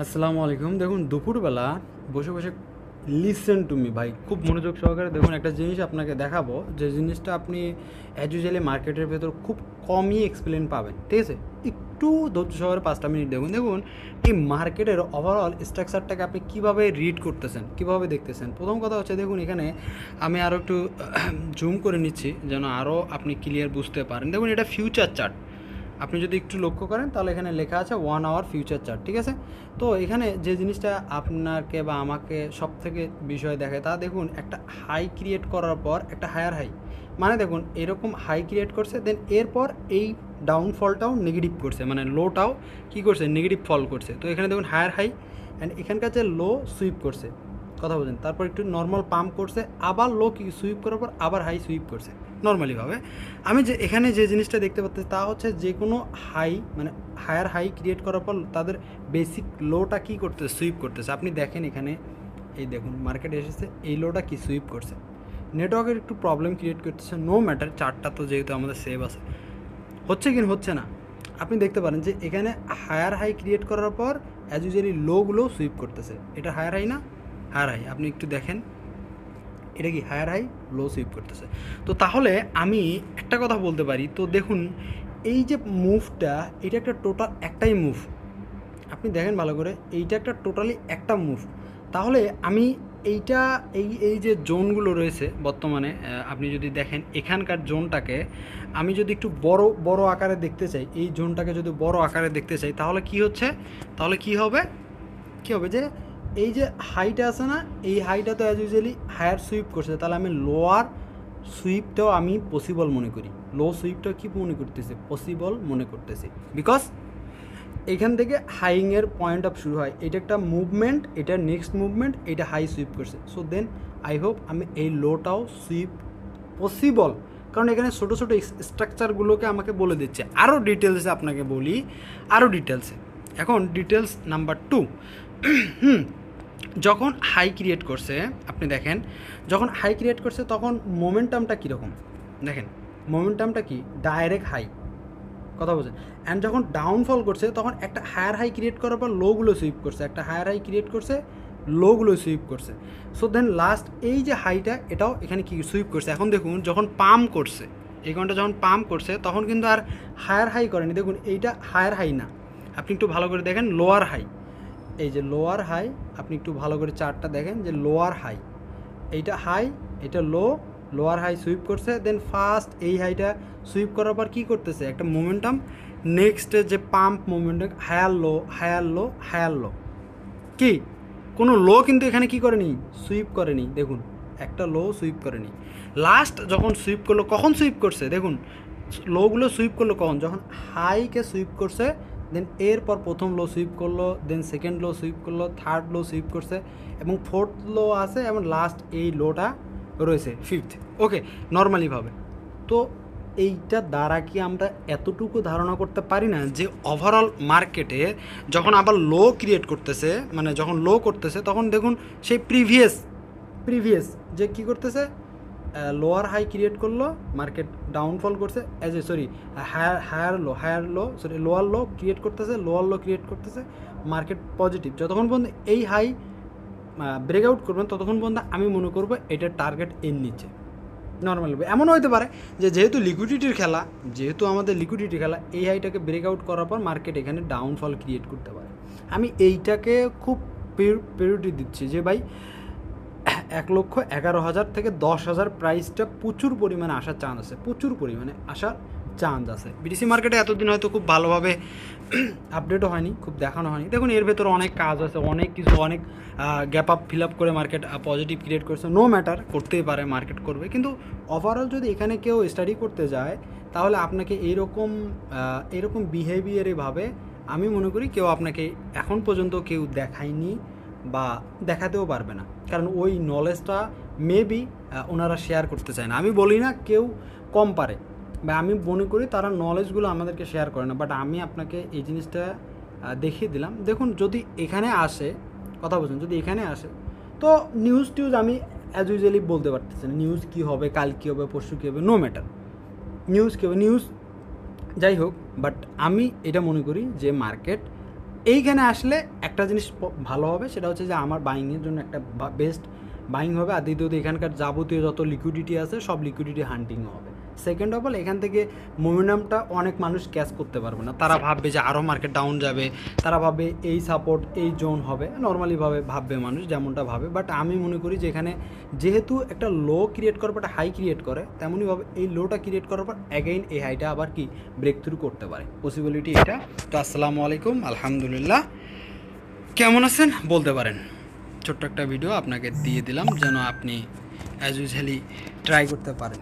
আসসালামু আলাইকুম। দেখুন দুপুরবেলা বসে বসে লিসেন টু মি ভাই, খুব মনোযোগ সহকারে দেখুন। একটা জিনিস আপনাকে দেখাবো, যে জিনিসটা আপনি অ্যাজ ইউজুয়ালি মার্কেটের ভেতর খুব কমই এক্সপ্লেন পাবেন, ঠিক আছে? একটু ধৈর্য সহকারে 5টা মিনিট দেখুন। দেখুন এই মার্কেটের ওভারঅল স্ট্রাকচারটাকে আপনি কীভাবে রিড করতেছেন, কীভাবে দেখতেছেন। প্রথম কথা হচ্ছে, দেখুন এখানে আমি আরও একটু জুম করে নিচ্ছি যেন আরও আপনি ক্লিয়ার বুঝতে পারেন। দেখুন এটা ফিউচার চার্ট। আপনি যদি একটু লক্ষ্য করেন তাহলে এখানে লেখা আছে 1 আওয়ার ফিউচার চার্ট, ঠিক আছে? তো এখানে যে জিনিসটা আপনাকে বা আমাকে সব থেকে বিষয় দেখায়, তা দেখুন একটা হাই ক্রিয়েট করার পর একটা হায়ার হাই, মানে দেখুন এরকম হাই ক্রিয়েট করছে, দেন এরপর এই ডাউনফলটাও নেগেটিভ করছে, মানে লোটাও কী করছে, নেগেটিভ ফল করছে। তো এখানে দেখুন হায়ার হাই অ্যান্ড এখানকার যে লো সুইপ করছে, কথা বলছেন, তারপর একটু নর্মাল পাম্প করছে, আবার লো কি সুইপ করার পর আবার হাই সুইপ করছে নর্মালিভাবে। আমি যে এখানে যে জিনিসটা দেখতে পাচ্ছি তা হচ্ছে, যে কোনো হাই মানে হায়ার হাই ক্রিয়েট করার পর তাদের বেসিক লোটা কী করতেছে, সুইপ করতেছে। আপনি দেখেন এখানে, এই দেখুন মার্কেটে এসেছে, এই লোটা কি সুইপ করছে। নেটওয়ার্কের একটু প্রবলেম ক্রিয়েট করতেছে, নো ম্যাটার, চার্টটা তো যেহেতু আমাদের সেভ আছে, হচ্ছে কি হচ্ছে না। আপনি দেখতে পারেন যে এখানে হায়ার হাই ক্রিয়েট করার পর অ্যাজ ইউজুয়ালি লোগুলো সুইপ করতেছে। এটা হায়ার হাই না, হায়ার হাই, আপনি একটু দেখেন এটা কি হায়ার হাই, লো সুইপ করতেছে। তো তাহলে আমি একটা কথা বলতে পারি, তো দেখুন এই যে মুভটা, এটা একটা টোটাল একটাই মুভ। আপনি দেখেন ভালো করে, এইটা একটা টোটালি একটা মুভ। তাহলে আমি এইটা এই এই যে জোনগুলো রয়েছে বর্তমানে, আপনি যদি দেখেন এখানকার জোনটাকে আমি যদি একটু বড় বড় আকারে দেখতে চাই, এই জোনটাকে যদি বড় আকারে দেখতে চাই, তাহলে কি হচ্ছে, তাহলে কি হবে, কী হবে, যে এই যে হাইটা আছে না, এই হাইটা তো অ্যাজ ইউজুয়ালি হায়ার সুইপ করছে, তাহলে আমি লোয়ার সুইপটাও আমি পসিবল মনে করি। লো সুইপটাও কী মনে করতেছি, পসিবল মনে করতেছি, বিকজ এখান থেকে হাইংয়ের পয়েন্ট অফ শুরু হয়, এটা একটা মুভমেন্ট, এটা নেক্সট মুভমেন্ট, এটা হাই সুইপ করছে। সো দেন আই হোপ আমি এই লোটাও সুইপ পসিবল, কারণ এখানে ছোটো ছোটো স্ট্রাকচারগুলোকে আমাকে বলে দিচ্ছে। আরও ডিটেলসে আপনাকে বলি, আরও ডিটেলসে। এখন ডিটেলস নাম্বার 2, যখন হাই ক্রিয়েট করছে, আপনি দেখেন যখন হাই ক্রিয়েট করছে তখন মোমেন্টামটা কীরকম, দেখেন মোমেন্টামটা কি, ডাইরেক্ট হাই, কথা বলছেন। অ্যান্ড যখন ডাউনফল করছে তখন একটা হায়ার হাই ক্রিয়েট করার পর লোগুলো সুইপ করছে, একটা হায়ার হাই ক্রিয়েট করছে, লোগুলো সুইপ করছে। সো দেন লাস্ট এই যে হাইটা, এটাও এখানে কি সুইপ করছে। এখন দেখুন যখন পাম্প করছে, এই ঘন্টা যখন পাম্প করছে তখন কিন্তু আর হায়ার হাই করেনি। দেখুন এইটা হায়ার হাই না, আপনি একটু ভালো করে দেখেন, লোয়ার হাই, এই যে লোয়ার হাই, আপনি একটু ভালো করে চার্টটা দেখেন, যে লোয়ার হাই, এইটা হাই, এটা লো, লোয়ার হাই সুইপ করছে, দেন ফার্স্ট এই হাইটা সুইপ করার পর কী করতেছে, একটা মোমেন্টাম, নেক্সটে যে pump momentum, higher low higher low higher low, কি কোনো লো কিন্তু এখানে কি করেনি, সুইপ করেনি। দেখুন একটা লো সুইপ করেনি। লাস্ট যখন সুইপ করলো, কখন সুইপ করছে, দেখুন লোগুলো সুইপ করলো কখন, যখন হাইকে সুইপ করছে, দেন এরপর প্রথম লো সুইপ করলো, দেন সেকেন্ড লো সুইপ করলো, থার্ড লো সুইপ করছে, এবং ফোর্থ লো আছে, এবং লাস্ট এই লোটা রয়েছে ফিফথ। ওকে, নর্মালিভাবে। তো এইটা দ্বারা কি আমরা এতটুকু ধারণা করতে পারি না যে ওভারঅল মার্কেটে যখন আবার লো ক্রিয়েট করতেছে, মানে যখন লো করতেছে, তখন দেখুন সেই প্রিভিয়াস যে কী করতেছে, লোয়ার হাই ক্রিয়েট করলো, মার্কেট ডাউনফল করছে, higher low sorry lower low create করতেছে, লোয়ার লো ক্রিয়েট করতেছে, মার্কেট পজিটিভ। যতক্ষণ পর্যন্ত এই হাই ব্রেকআউট করবেন ততক্ষণ পর্যন্ত আমি মনে করবো এটার টার্গেট এর নিচে। নর্মালি এমনও হতে পারে যে যেহেতু লিকুইডিটির খেলা, যেহেতু আমাদের লিকুইডিটির খেলা, এই হাইটাকে ব্রেকআউট করার পর মার্কেট এখানে ডাউনফল ক্রিয়েট করতে পারে। আমি এইটাকে খুব প্রায়োরিটি দিচ্ছি, যে ভাই 1,11,000 থেকে 10,000 প্রাইসটা প্রচুর পরিমাণে আসার চান্স আছে, প্রচুর পরিমাণে আসার চান্স আছে। বিটিসি মার্কেটে এতদিন হয়তো খুব ভালোভাবে আপডেটও হয়নি, খুব দেখানো হয়নি। দেখুন এর ভেতরে অনেক কাজ আছে, অনেক কিছু, অনেক গ্যাপ আপ ফিল আপ করে মার্কেট পজিটিভ ক্রিয়েট করছে। নো ম্যাটার, করতেই পারে, মার্কেট করবে, কিন্তু ওভারঅল যদি এখানে কেউ স্টাডি করতে যায়, তাহলে আপনাকে এরকম বিহেভিয়ারেভাবে আমি মনে করি কেউ আপনাকে এখন পর্যন্ত কেউ দেখায়নি বা দেখাতেও পারবে না, কারণ ওই নলেজটা মেবি ওনারা শেয়ার করতে চায় না। আমি বলি না কেউ কম পারে, বা আমি মনে করি তারা নলেজগুলো আমাদেরকে শেয়ার করে না, বাট আমি আপনাকে এই জিনিসটা দেখিয়ে দিলাম। দেখুন যদি এখানে আসে, কথা বলছেন, যদি এখানে আসে, তো নিউজ আমি অ্যাজ ইউজুয়ালি বলতে পারতেছি না নিউজ কী হবে, কাল কী হবে, পরশু কী হবে, নো ম্যাটার, নিউজ কী হবে, নিউজ যাই হোক, বাট আমি এটা মনে করি যে মার্কেট এইখানে আসলে একটা জিনিস ভালো হবে, সেটা হচ্ছে যে আমার বাইংয়ের জন্য একটা বেস্ট বাইং হবে। আর দ্বিতীয়ত এখানকার যাবতীয় যত লিকুইডিটি আছে সব লিকুইডিটি হান্টিংও হবে। সেকেন্ড অফ অল এখান থেকে মোমেন্টামটা অনেক মানুষ ক্যাচ করতে পারবে না, তারা ভাববে যে আরও মার্কেট ডাউন যাবে, তারা ভাববে এই সাপোর্ট এই জোন হবে, নর্মালিভাবে ভাববে মানুষ যেমনটা ভাবে। বাট আমি মনে করি যে এখানে যেহেতু একটা লো ক্রিয়েট করার পর একটা হাই ক্রিয়েট করে, তেমনইভাবে এই লোটা ক্রিয়েট করার পর অ্যাগেইন এই হাইটা আবার কি ব্রেক থ্রু করতে পারে, পসিবিলিটি এটা। তো আসসালামু আলাইকুম, আলহামদুলিল্লাহ, কেমন আছেন বলতে পারেন। ছোট্ট একটা ভিডিও আপনাকে দিয়ে দিলাম যেন আপনি অ্যাজ ইউজুয়ালি ট্রাই করতে পারেন।